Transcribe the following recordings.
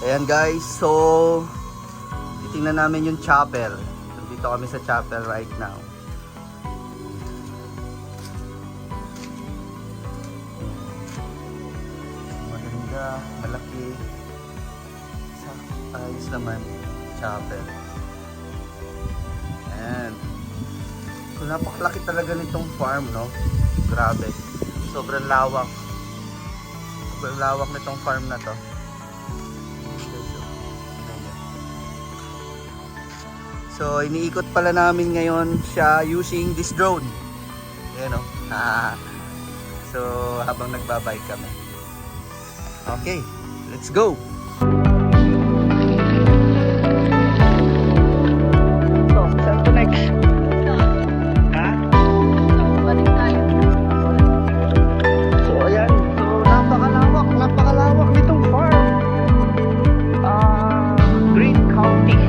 Ayan guys, so titingnan namin yung chapel. Dito kami sa chapel right now. Maganda, malaki. Ayos naman, chapel. Ayan. So napakalaki talaga nitong farm, no? Grabe. Sobrang lawak. Sobrang lawak nitong farm na to. So, iniikot pala namin ngayon siya using this drone. Ayan o. So, habang nagbabike kami. Okay, let's go! So, saan to next? Ha? Balik tayo. So, ayan. So, napakalawak nitong farm. Green County.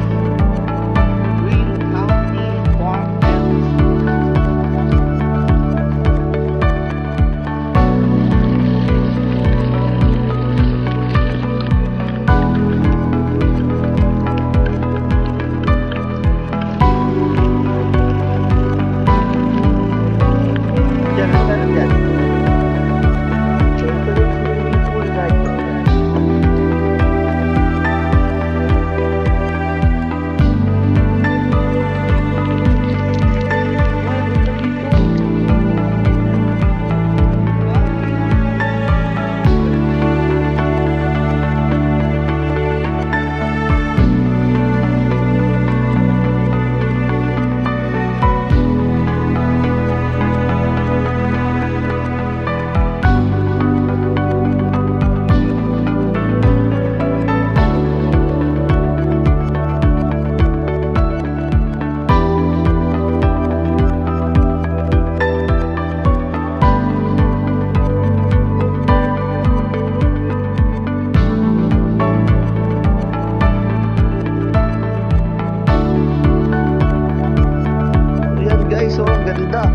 So, ang ganda.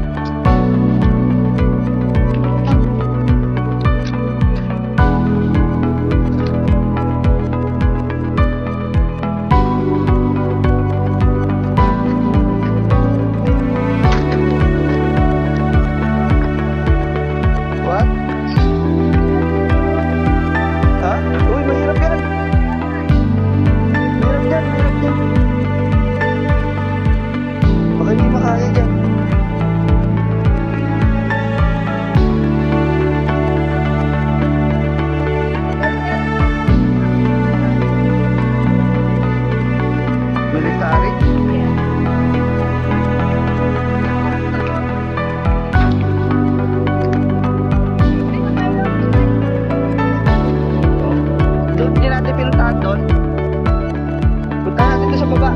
What? Ha? Uy, mahirap yan. Mahirap yan. Baka hindi makaya dyan. Military? Doon, hindi natin pinuntahan doon. Puntahan natin doon sa baba.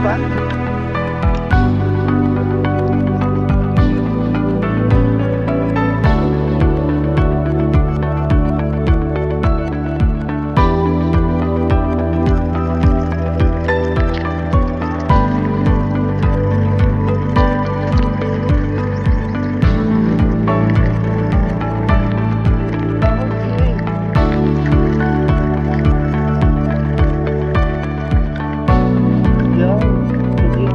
pa. Yan. Sige.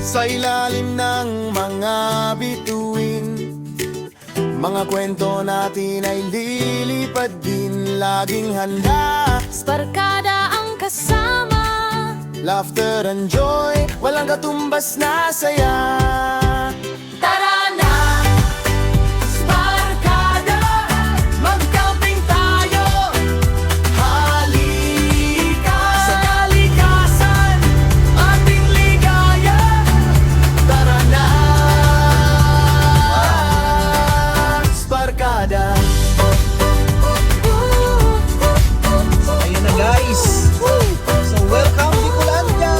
Sa ilalim ng mga bituin, mga kwento natin ay lilipad din. Laging handa, Barkada ang kasama. laughter and joy, walang katumbas na saya. Tara na, barkada, mag-camping tayo. Halika Sa kalikasan, ating ligaya. Tara na, Barkada. Ayun na guys. So welcome Bicolandia.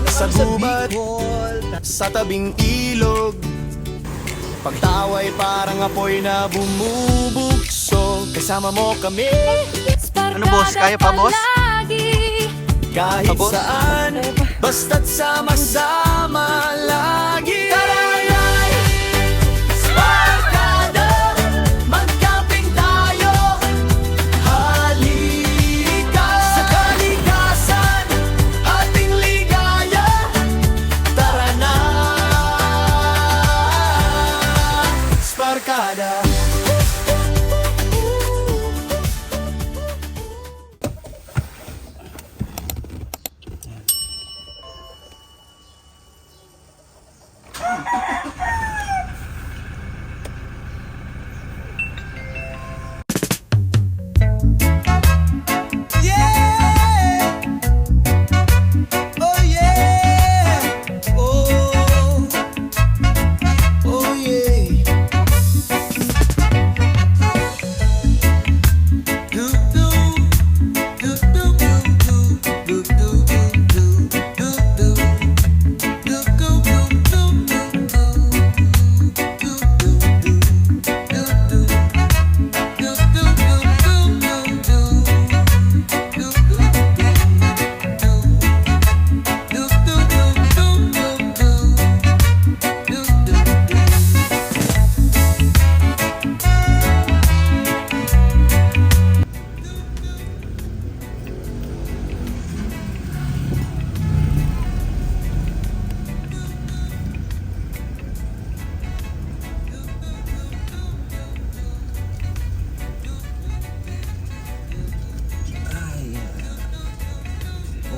Sa gubat, Bicol. sa tabing ilog, pagtawa'y parang apoy na bumubukso. Kasama mo kami, Ano, boss? Kaya pa, boss? Palagi. kahit Pa, boss? saan, basta't sama-sama lagi. Tara na, Barkada, mag-camping tayo. Halika sa kalikasan, ating ligaya. Tara na, Barkada. Oh yeah. Oh. Oh yeah. Do do do do do do do do do do. Do do do do do. Do do do do do. Do do do do do.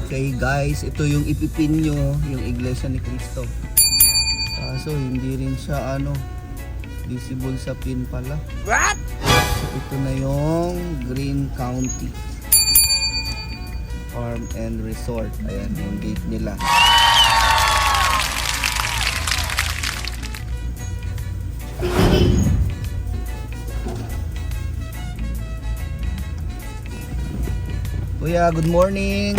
Okay guys, ito yung ipipin nyo, yung Iglesia ni Cristo. Kaso hindi rin siya visible sa pin pala. What? So, ito na yung Green County Farm and Resort. Ayan yung gate nila. Kuya, good morning.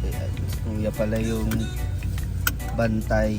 Ayan, si Kuya pala yung bantay.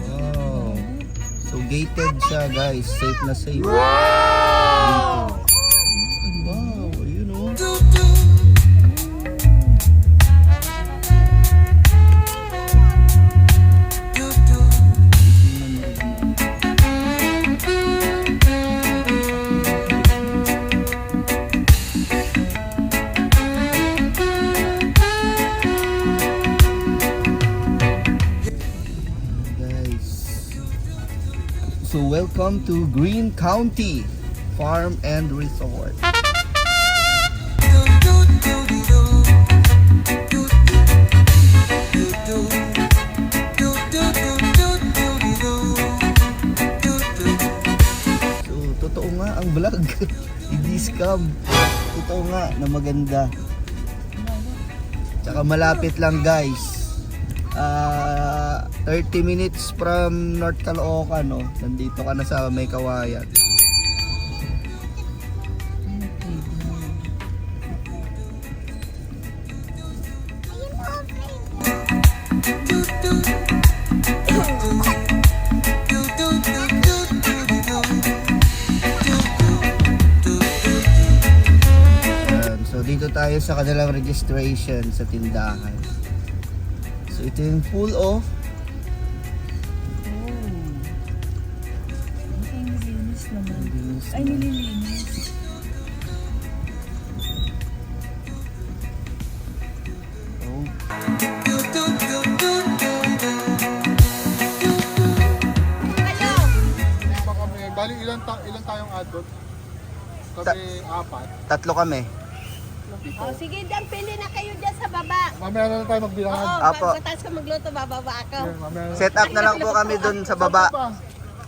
Wow. So gated siya guys, safe na safe. Wow! Wow, you know. So welcome to Green County Farm and Resort. So totoo nga ang vlog, hindi scam. Totoo nga na maganda. Tsaka malapit lang guys. 30 minutes from North Caloocan, no? Nandito ka na sa May Kawayan. So dito tayo sa kanilang registration sa tindahan. So ito yung pool oh. Ay, nilinis naman. Linis Ay, naman. nililinis. Oh. Pa kami, bali ilan tayong adult? Kami apat. Tatlo kami. Oh, sige, dyan, pili na kayo dyan sa baba. Mamaya na lang tayo magbilangan. Oo, Apo. pagkatas ka magluto, bababa ako. Mamaya na. Set up na lang po kami dun sa baba.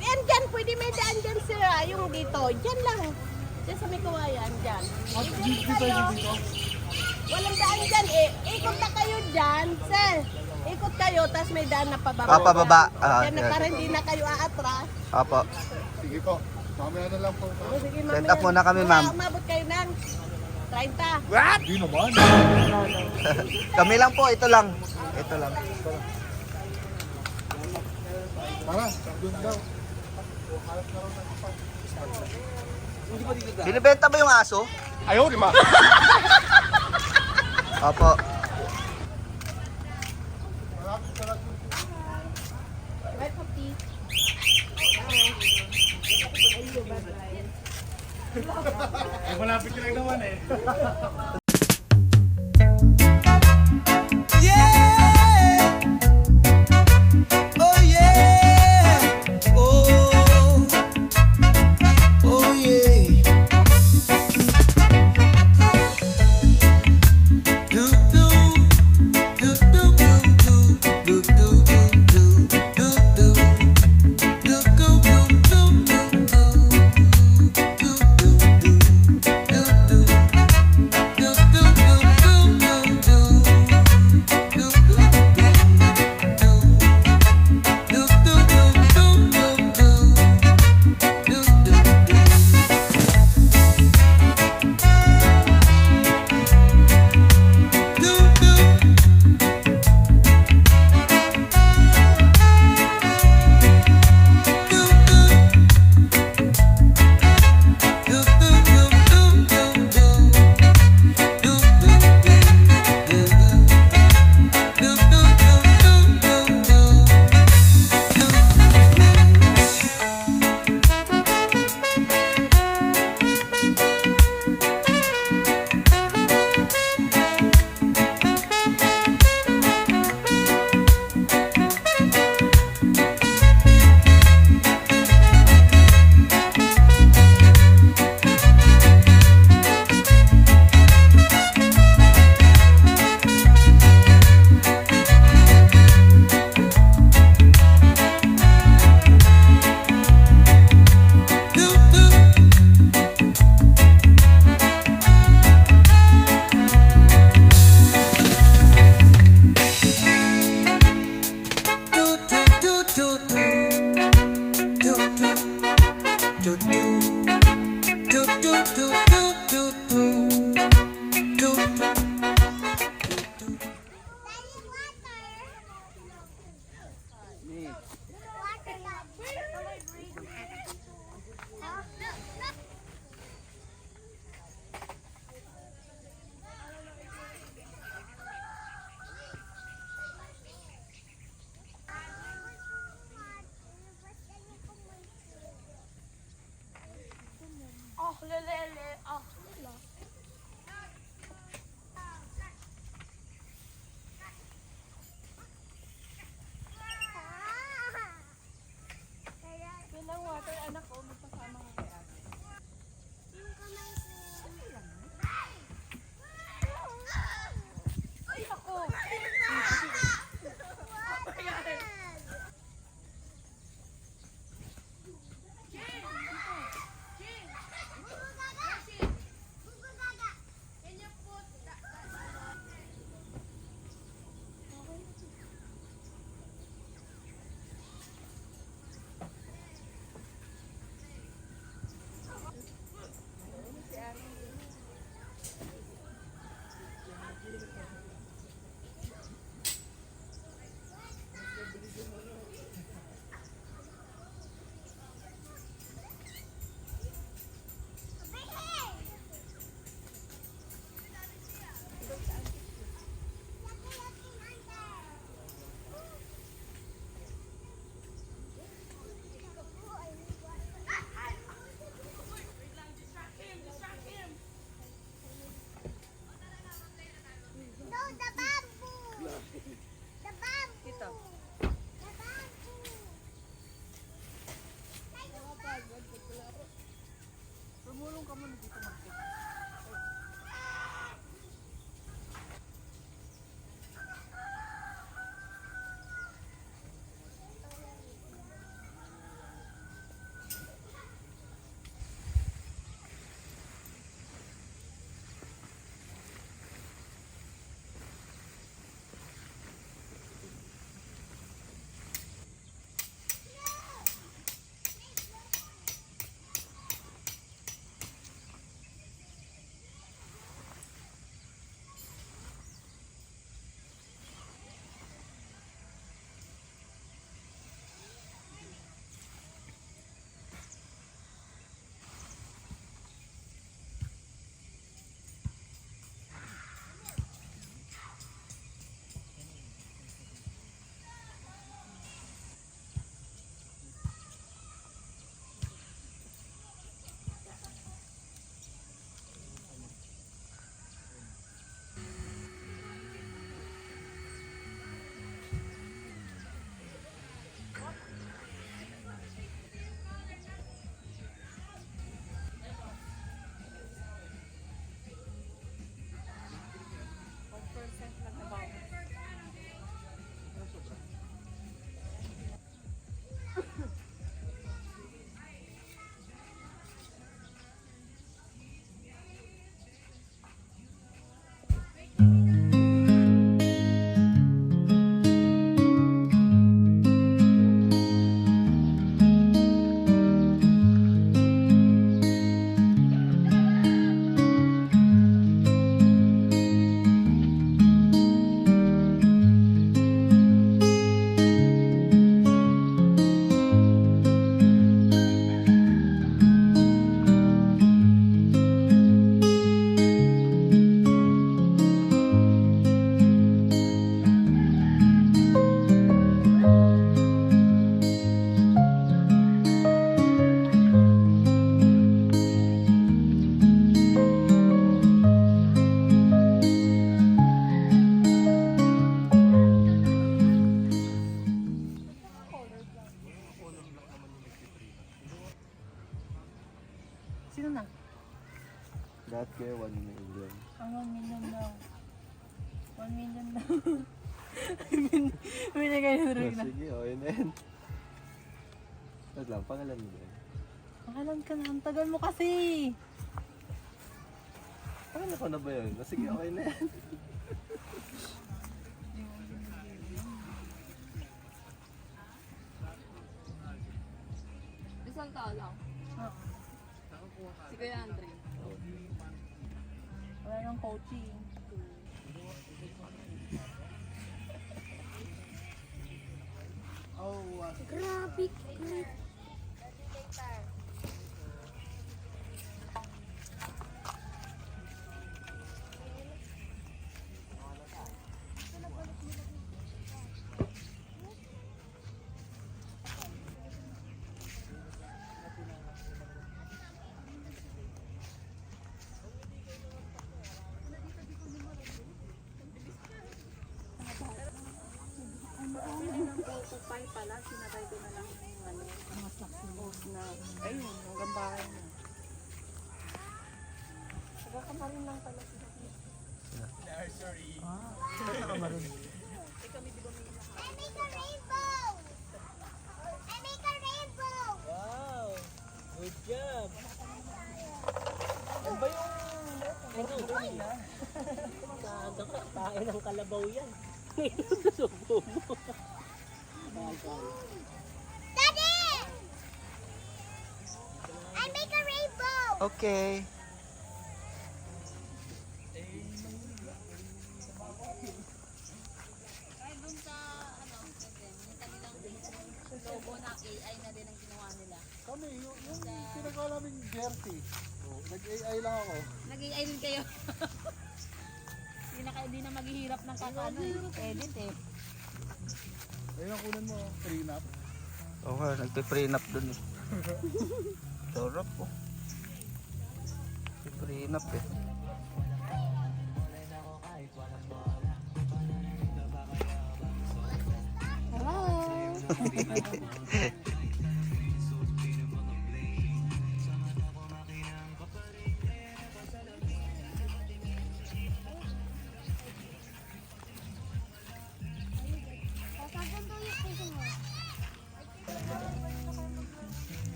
Yan dyan, pwede may daan dyan sir, yung dito. Dyan lang. Dyan sa may kawayan, dyan. Ikot kayo. Walang daan dyan eh. Ikot na kayo dyan, sir. Ikot kayo, tapos may daan na pababa. Pababa. Yan na, Yan. para hindi na kayo aatras. Opo. Sige po. Mamaya na lang po. O, sige, Set up muna kami, ma'am. Umabot kayo ng 30. Hindi naman. Kami lang po, ito lang. Ito lang. Tara, doon daw. Binibenta ba yung aso? Ayaw, di ba? Opo. Right, puti. Malapit lang naman eh. Oh, lelele. Oh, Kailang water, anak ko, magpasama ka kay ate. Ay, ako! na. Sige, okay na yan. Wait lang, pangalan mo ba? Pangalan ka na. Ang tagal mo kasi. Pangalan ko na ba yun? Sige, okay na yan. Isang tao lang. Si Kuya Andre. Wala nang coaching. Kupay pala, sinatay ko na lang yung ano, hose na, ayun, hanggang bahay na. Taga ka rin lang pala sila. Okay. Ay, dun sa, ano, yung kanilang logo na AI na din ang ginawa nila. Kami, yung pinagawa namin jersey. Oh, nag-AI lang ako. Nag-AI din kayo. Hindi na maghihirap ng kakano. Edit eh. Ayun ang kunan mo, prenup. Oo nga, nagpe-prenup dun eh. Sarap po. Nagpe-prenup eh.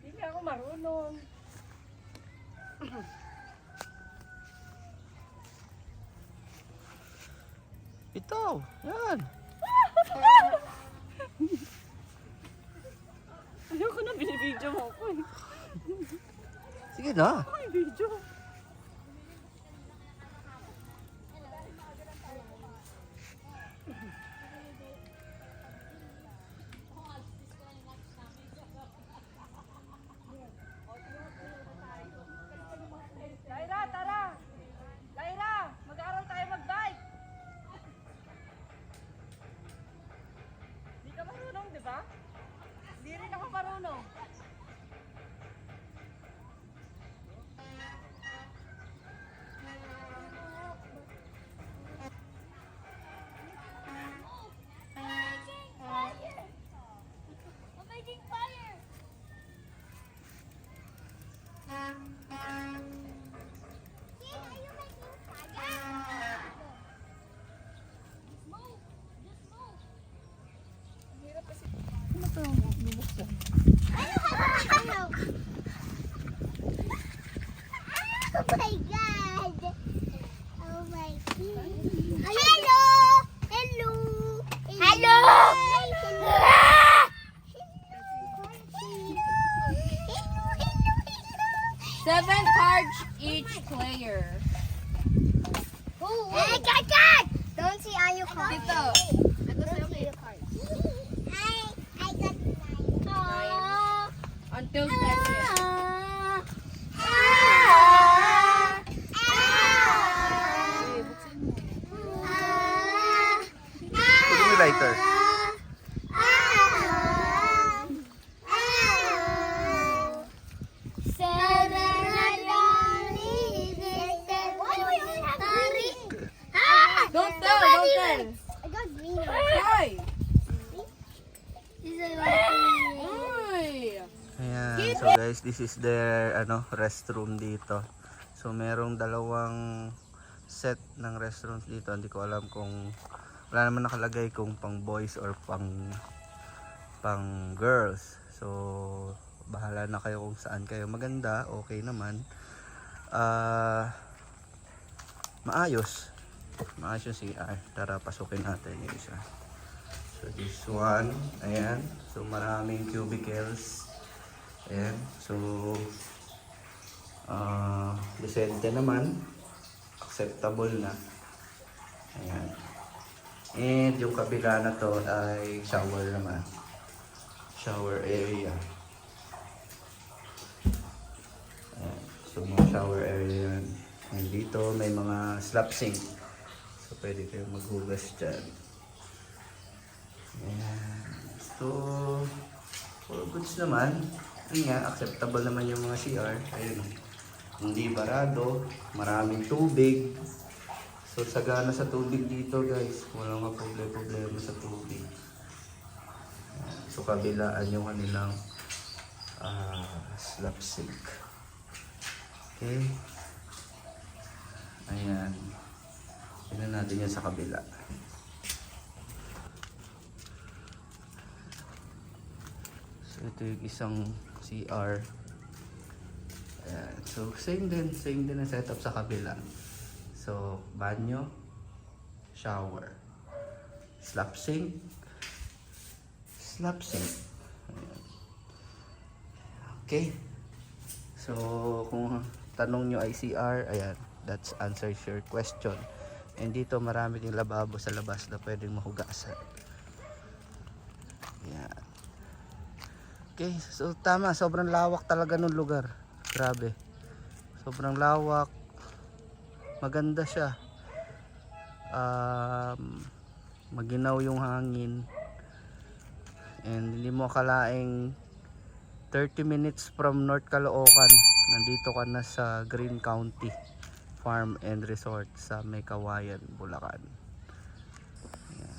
Hindi ako marunong. Ito, yan. Ayoko na, binibidyo mo ako eh. Sige na. Ay, video. Lyra, tara! Lyra, mag-aaral tayo mag-bike! Hindi ka marunong, di ba? Hindi rin ako marunong. Oh my god! Oh my god! Hello! Hello! Hello! Seven cards each player. Hey, God! Don't see all your cards. Dito. Ito sa'yo kayo cards. I got nine. Until 10 years. Gusto mo yung lighter? uncle. I got green. Ay! These are like green. Ay! Ayan. So guys, this is their restroom dito. So merong dalawang set ng restrooms dito. Hindi ko alam kung wala naman nakalagay kung pang boys or pang girls. So bahala na kayo kung saan kayo maganda. Okay naman. Maayos yung CR. Tara, pasukin natin yung isa. So this one, ayan. So maraming cubicles. Ayan. So decente naman. Acceptable na. Ayan. And yung kabila na to ay shower naman. Shower area. Ayan. So mga shower area yan. And dito may mga slab sink. So pwede kayong maghugas dyan. Ayan. So for goods naman. Yun nga, acceptable naman yung mga CR. Ayun. Hindi barado. Maraming tubig. So sagana sa tubig dito guys. Walang problema sa tubig. Ayan. So kabilaan yung kanilang slab sink. Okay. Ayan. Tingnan natin yan sa kabila. So ito yung isang CR. Ayan. So same din ang setup sa kabila. So banyo, shower, slab sink. Ayan. Okay. So kung tanong nyo ay CR, ayan, that's answers your question. And dito marami ding lababo sa labas na pwedeng mahugasan. Ayan. Okay, so tama, sobrang lawak talaga ng lugar. Grabe. Sobrang lawak. Maganda siya. Maginaw yung hangin. And hindi mo akalaing 30 minutes from North Caloocan, nandito ka na sa Green County Farm and Resort sa May Kawayan, Bulacan. Ayan.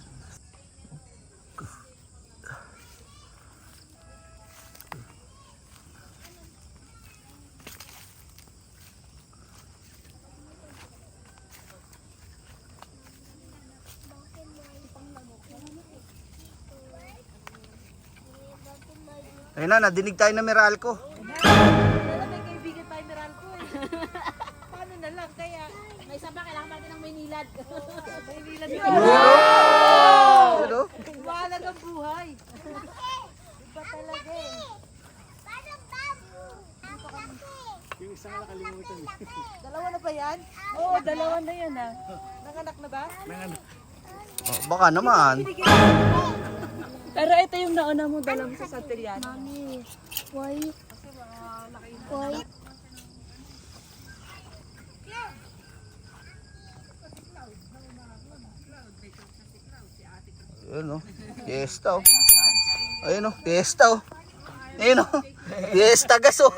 Ayun na, nadinig tayo na Meralco. Wala may kaibigan tayo Meralco eh. Paano na lang kaya? May isa pa, kailangan natin ng Maynilad. Maynilad yun. Ano? Iwalag ang buhay. Iba talaga eh. Paano babu? Ang kape. Yung isang nakalimutan. Dalawa na ba yan? Oo, dalawa na yan ah. Nanganak na ba? Oh, baka naman. Pero ito yung nauna mo dala mo sa Santillana. Mommy, why? Why? Ayun o, fiesta o. Ayun o, fiesta o. Ayun o, fiesta gas o.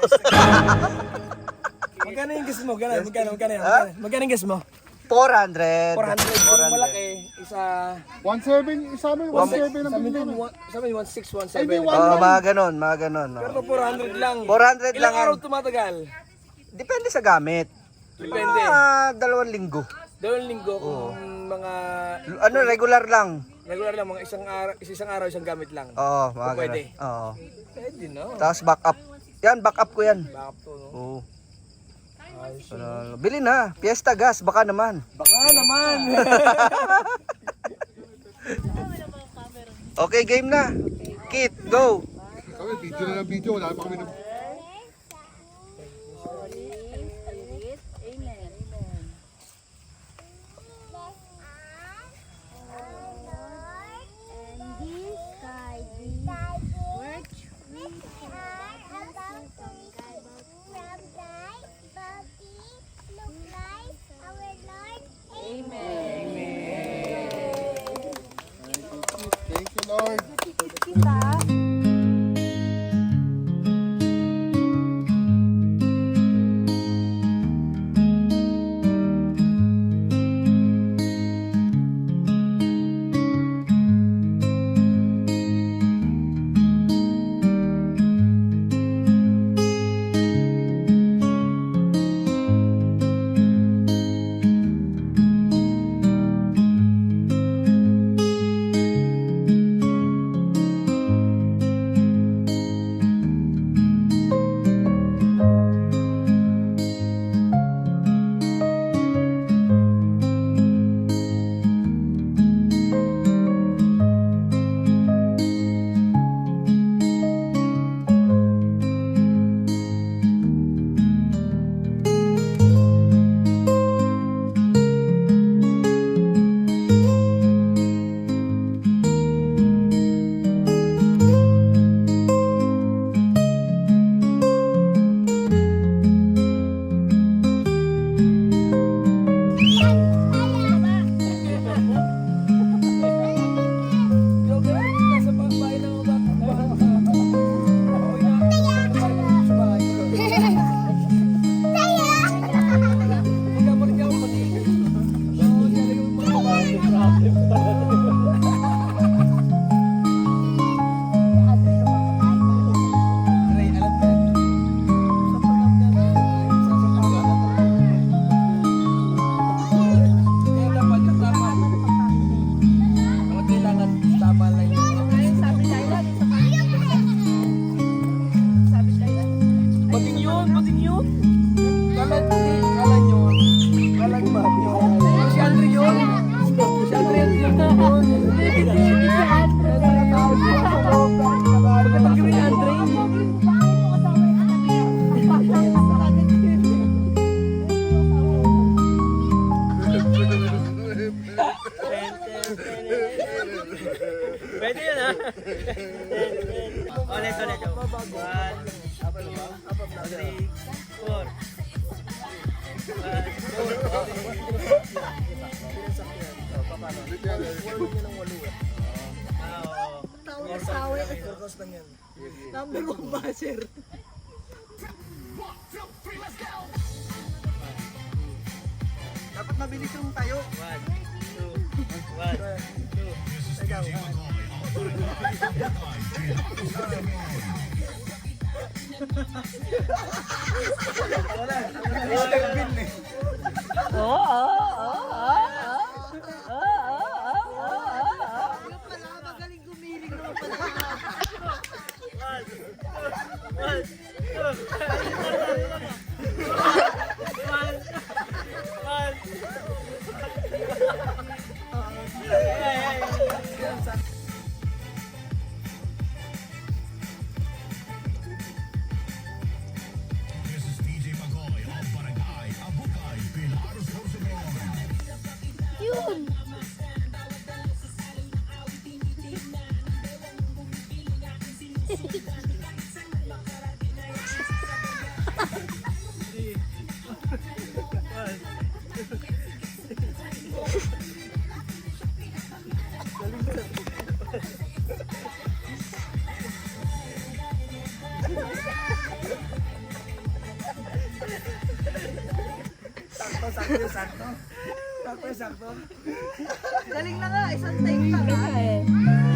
Magkano yung gas mo? Magkano yan? Ha? Magkano yung gas mo? 400. 400. Yung malaki, isa... 1.7, sa amin 1.7 ang bigyan. Sa amin, 1.6, 1.7. Ay, may Oh, mga ganon, mga ganon. Pero Oh. 400 lang. 400 lang Ilang araw yan. tumatagal? Depende sa gamit. Depende. Mga 2 linggo. 2 linggo kung mga... Ano, regular lang. Regular lang, mga isang araw, isang gamit lang. Oo, mga ganon. Pwede. Oo. Pwede, no? Tapos back up. Yan, back up ko yan. Backup to, no? Oo. Bili na, Fiesta gas, baka naman. Baka naman! Okay, game na. Kit, go. Kami, video na lang video. Wala pa kami ng... Thank you, Lord. Pwede yun ha? Ulit. 1, 2, 3, 4. Number 1 basher. Dapat mabilis yung tayo. 'Sakto. Galing na nga, isang take lang ha.